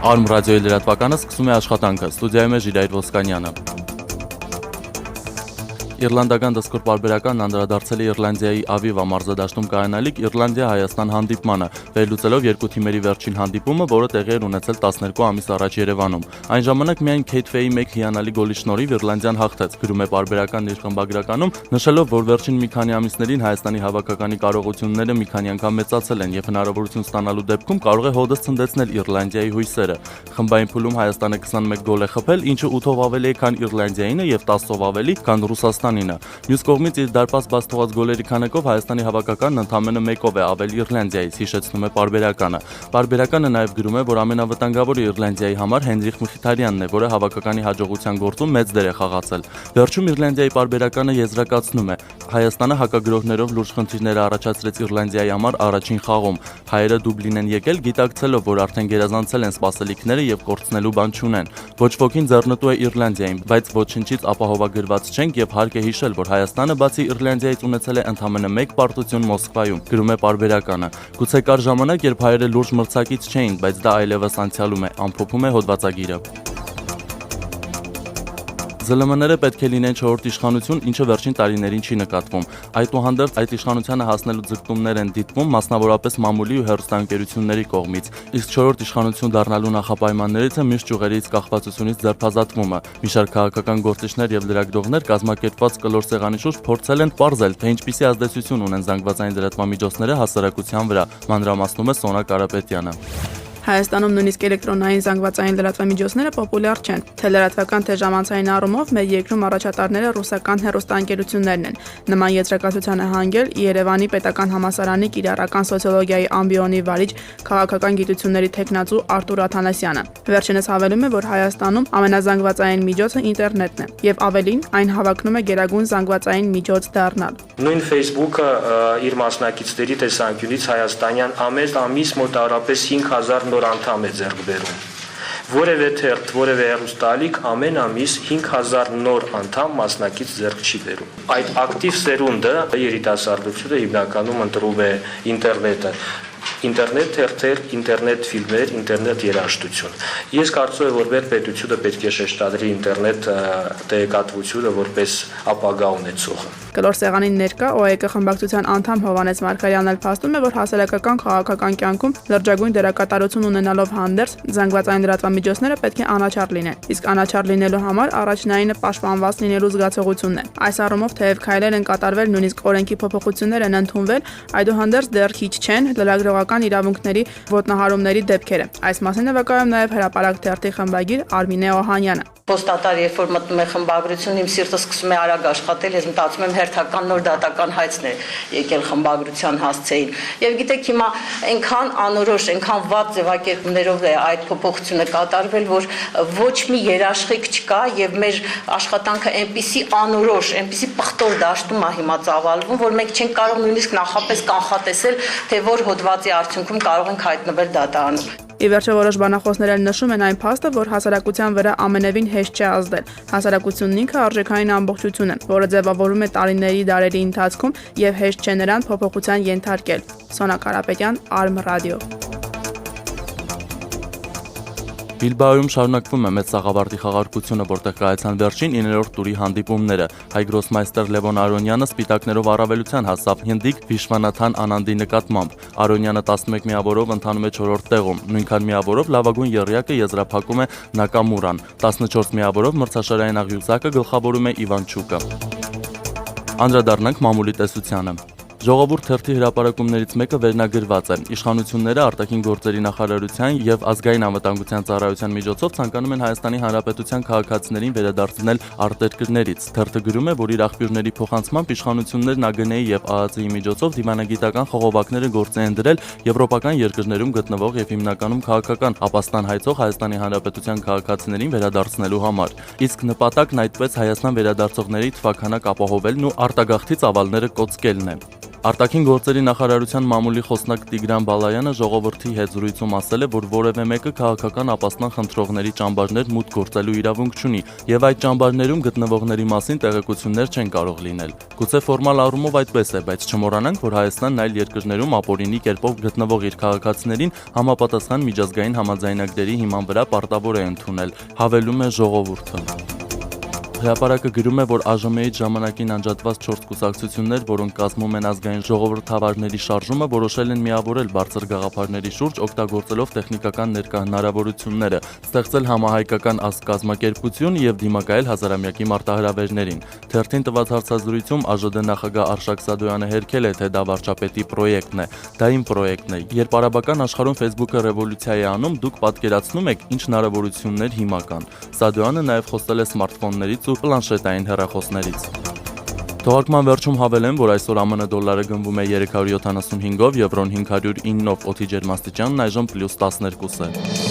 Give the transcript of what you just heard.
Արմ ռադիոյի լրատվականը սկսում է աշխատանքը, ստուդիայում է Ժիրայր Ոսկանյանը։ Իռլանդական դսկոր պարբերականն անդրադարձել է Իռլանդիայի Ավիվա մարզադաշտում կայանալիք Իռլանդիա-Հայաստան հանդիպմանը, վերլուծելով երկու թիմերի վերջին հանդիպումը, որը տեղի էր ունեցել 12 ամիս առաջ Երևանում։ Այն ժամանակ միայն Քեյթ Ֆեյի մեկ հիանալի գոլի շնորհիվ Իռլանդիան հաղթեց, գրում է պարբերականն իր խմբագրականում, նշելով, որ վերջին մի քանի ամիսներին Հայաստանի հավաքականի կարողությունները մի քանի անգամ մեծացել են եւ հնարավորություն ստանալու դեպքում կարող է հոդս ցնդեցնել Իռլանդիայի հույսերը։ Խմբային փուլում Հայաստանը 21 գոլ է խփել, ինչը 8-ով ավելի է, քան Իռլանդիայինը եւ 10-ով ավելի, քան Ռուսաստանինը։ Մյուս կողմից իր դարպաս բաց թողած գոլերի քանակով Հայաստանի հավաքականն ընդամենը 1-ով է ավել Իռլանդիայից, հիշեցնում է պարբերականը։ Պարբերականը նաեւ գրում է, որ ամենավտանգավորը Իռլանդիայի համար Հենրիխ Մխիթարյանն է, որը հավաքականի հաջողության գործում մեծ դեր է խաղացել։ Վերջում Իռլանդիայի պարբերականը եզրակացնում է. Հայաստանը հակագրոհներով լուրջ խնդիրներ առաջացրեց Իռլանդիայի համար առաջին խաղում։ Հայերը Դուբլին են եկել գիտակցելով, որ արդեն գերազանցել են սպասելիքները եւ կորցնելու բան չունեն։ Ոչ ոքին ձեռնտու է Իռլանդիային, բայց ոչնչից ապահովագրված չենք եւ հարկ է հիշել, որ Հայաստանը բացի Իռլանդիայից ունեցել է ընդամենը 1 պարտություն Մոսկվայում, գրում է պարբերականը։ Գուցե կար ժամանակ, երբ հայերը լուրջ մրցակից չէին, բայց դա այլևս անցյալում է, ամփոփում է հոդվածագիրը։ ԶԼՄ-ները պետք է լինեն 4-րդ իշխանություն, ինչը վերջին տարիներին չի նկատվում։ Այդուհանդերձ այդ իշխանությանը հասնելու ձգտումներ են դիտվում մասնավորապես մամուլի ու հեռուստաընկերությունների կողմից։ Իսկ 4-րդ իշխանություն դառնալու նախապայմաններից է մյուս ճյուղերից կախվածությունից ձերբազատվումը։ Մի շարք քաղաքական գործիչներ եւ լրագրողներ կազմակերպված կլոր սեղանի շուրջ փորձել են պարզել, թե ինչպիսի ազդեցություն ունեն զանգվածային լրատվամիջոցները հասարակության վրա, մանրամասնում է Սոնա Կարապետյանը։ Հայաստանում նույնիսկ էլեկտրոնային զանգվածային լրատվամիջոցները պոպուլյար չեն։ Թե լրատվական, թե ժամանցային առումով մեր երկրում առաջատարները ռուսական հեռուստաընկերություններն են։ Նման եզրակացության է հանգել Երևանի պետական համալսարանի կիրառական սոցիոլոգիայի ամբիոնի վարիչ քաղաքական գիտությունների թեկնածու Արտուր Աթանասյանը։ Վերջինս հավելում է, որ Հայաստանում ամենազանգվածային միջոցը ինտերնետն է, եւ ավելին այն հավակնում է գերագույն զանգվածային միջոց դառնալ։ Նույն Facebook-ը իր մասնակիցների տեսանկյունից հայաստանյան ամիս մոտավորապես 5000 նոր անդամ է ձեռք բերում։ Որևէ թերթ, որևէ հեռուստալիք ամեն ամիս 5000 նոր անդամ մասնակից ձեռք չի բերում։ Այդ ակտիվ սերունդը երիտասարդությունը հիմնականում ընտրում է ինտերնետը։ Ինտերնետ թերթեր, ինտերնետ ֆիլմեր, ինտերնետ երաժշտություն։ Ես կարծում եմ, որ մեր պետությունը պետք է շեշտադրի ինտերնետ տեղեկատվությունը որպես ապագա ունեցող։ Կլոր սեղանին ներկա ՕԵԿ խմբակցության անդամ Հովհաննես Մարգարյանն էլ փաստում է, որ հասարակական քաղաքական կյանքում լրջագույն դերակատարություն ունենալով հանդերձ զանգվածային լրատվամիջոցները պետք է անաչառ լինեն։ Իսկ անաչառ լինելու համար առաջնայինը պաշտպանված լինելու զգացողությունն է։ Այս առումով թեև քայլեր են կատարվել, նույնիսկ օրենքի փոփոխություններ են ընդունվել, այդուհանդերձ դեռ քիչ չեն լրագրողական իրավունքների ոտնահարումների դեպքերը։ Այս մասին է վկայում նաև Հրապարակ թերթի խմբագիր Արմինե Օհանյանը։ Պոստատար, երբ որ մտնում է խմբագրություն, իմ սիրտը սկսում է արագ աշխատել, ես մտածում եմ հերթական նոր դատական հայցն է եկել խմբագրության հասցեին։ Եվ գիտեք, հիմա այնքան անորոշ, այնքան վատ ձևակերպումներով է այդ փոփոխությունը կատարվել, որ ոչ մի երաշխիք չկա եւ մեր աշխատանքը այնպիսի անորոշ, այնպիսի պղտոր դաշտում է հիմա ծավալվում, որ մենք չենք կարող նույնիսկ նախապես կանխատեսել, թե որ հոդվածի արդյունքում կարող ենք հայտնվել դատարանում։ Ի վերջո որոշ բանախոսներ նշում են այն փաստը, որ հասարակության վրա ամենևին հեշտ չէ ազդել։ Հասարակությունն ինքը արժեքային ամբողջություն է, որը ձևավորվում է տարիների դարերի ընթացքում եւ հեշտ չէ նրան փոփոխության ենթարկել։ Սոնա Կարապետյան, Արմ ռադիո։ Բիլբաոյում շարունակվում է մեծ սաղավարտի խաղարկությունը, որտեղ կայացան վերջին 9-րդ տուրի հանդիպումները։ Հայ գրոսմայստեր Լևոն Արոնյանը սպիտակներով առավելության հասավ հինդիկ Վիշվանաթան Անանդի նկատմամբ։ Արոնյանը 11 միավորով ընթանում է 4-րդ տեղում, նույնքան միավորով լավագույն եռյակը եզրափակում է Նակամուրան, 14 միավորով մրցաշարային աղյուսակը գլխավորում է Իվանչուկը։ Անդրադառնանք մամուլի տեսությանը։ Ժողովուրդ թերթի հրապարակումներից մեկը վերնագրված է։ Իշխանությունները արտաքին գործերի նախարարության եւ ազգային անվտանգության ծառայության միջոցով ցանկանում են Հայաստանի Հանրապետության քաղաքացիներին վերադարձնել արտերկրներից։ Թերթը գրում է, որ իր աղբյուրների փոխանցմամբ իշխանություններն ԱԳՆ-ի եւ ԱԱԾ-ի միջոցով դիվանագիտական խողովակները գործի են դրել եվրոպական երկրներում գտնվող եւ հիմնականում քաղաքական ապաստան հայցող Հայաստանի Հանրապետության քաղաքացիներին վերադարձնելու համար։ Իսկ նպատակն այդպես Հայաստան վերադարձողների թվաքանակ ապահովելն ու արտագաղթի ծավալները կոծկելն է։ Արտաքին գործերի նախարարության մամուլի խոսնակ Տիգրան Բալայանը ժողովրդի հետ զրույցում ասել է, որ որևէ մեկը քաղաքական ապաստան խնդրողների ճամբարներ մուտք գործելու իրավունք չունի եւ այդ ճամբարներում գտնվողների մասին տեղեկություններ չեն կարող լինել։ Գուցե ֆորմալ առումով այդպես է, բայց չմոռանանք, որ Հայաստանն այլ երկրներում ապօրինի կերպով գտնվող իր քաղաքացիներին համապատասխան միջազգային համաձայնագրերի հիման վրա պարտավոր է ընդունել, հավելում է ժողովուրդը։ Հրապարակը գրում է, որ ԱԺՄ-ից ժամանակին անջատված 4 կուսակցություններ, որոնք կազմում են ազգային ժողովրդավարների շարժումը, որոշել են միավորել բարձր գաղափարների շուրջ, օգտագործելով տեխնիկական ներկա հնարավորությունները, ստեղծել համահայկական ազգ կազմակերպություն եւ դիմակայել հազարամյակի մարտահրավերներին։ Թերթին տված հարցազրույցում ԱԺԴ նախագահ Արշակ Սադոյանը հերքել է, թե դա վարչապետի պրոյեկտն է։ Դա իմ պրոյեկտն է։ Երբ արաբական աշխարհում Facebook-ը ռևոլյուցիա է անում, դուք պատկերացնում եք, ինչ հնարավորություններ հիմա կան։ Սադոյանը նաեւ խոսել է սմարթֆոններից ու պլանշետային հեռախոսներից։ Թողարկման վերջում հավելեմ, որ այսօր ԱՄՆ դոլարը գնվում է 375-ով, եվրոն 509-ով, օդի ջերմաստիճանն այժմ +12 է։